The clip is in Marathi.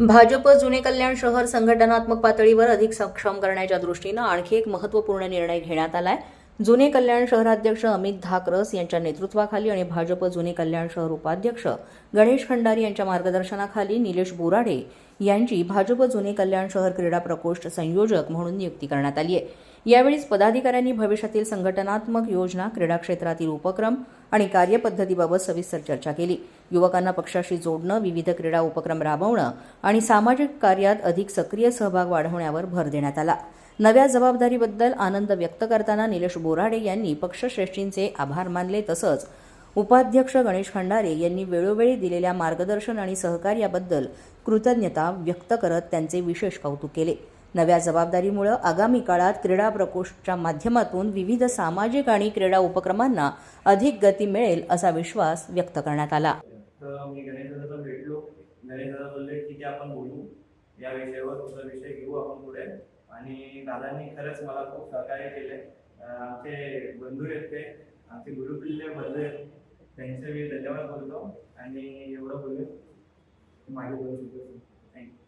भाजप जुने कल्याण शहर संघटनात्मक पातळीवर अधिक सक्षम करण्याच्या दृष्टीनं आणखी एक महत्त्वपूर्ण निर्णय घेण्यात आलाय। जुने कल्याण शहराध्यक्ष अमित धाकरस यांच्या नेतृत्वाखाली आणि भाजप जुने कल्याण शहर उपाध्यक्ष गणेश खंडारी यांच्या मार्गदर्शनाखाली निलेश बोराडे यांची भाजप जुने कल्याण शहर क्रीडा प्रकोष्ठ संयोजक म्हणून नियुक्ती करण्यात आली आहे। यावेळी पदाधिकाऱ्यांनी भविष्यातील संघटनात्मक योजना, क्रीडा क्षेत्रातील उपक्रम आणि कार्यपद्धतीबाबत सविस्तर चर्चा केली। युवकांना पक्षाशी जोडणं, विविध क्रीडा उपक्रम राबवणं आणि सामाजिक कार्यात अधिक सक्रिय सहभाग वाढवण्यावर भर देण्यात आला। नव्या जबाबदारीबद्दल आनंद व्यक्त करताना निलेश बोराडे यांनी पक्षश्रेष्ठींचे आभार मानले। तसंच उपाध्यक्ष गणेश खंडारे यांनी वेळोवेळी दिलेल्या मार्गदर्शन आणि सहकार्याबद्दल कृतज्ञता व्यक्त करत त्यांचे विशेष कौतुक केले। नव्या जबाबदारीमुळे आगामी काळात क्रीडा प्रकोष्ठच्या माध्यमातून विविध सामाजिक आणि क्रीडा उपक्रमांना अधिक गती मिळेल असा विश्वास व्यक्त करण्यात आला। मी गणेश दादा भेटलो, गणेश दादा बोलले ठीक आहे आपण बोलू या विषयावर, तुझा विषय घेऊ आपण पुढे। आणि दादांनी खरंच मला खूप सहकार्य केले। आमचे बंधू आहेत, ते आमचे गुरुकिल्ले बंधू आहेत, त्यांचे मी धन्यवाद बोलतो। आणि एवढं बोलून माझे बोलू शकतो। थँक्यू।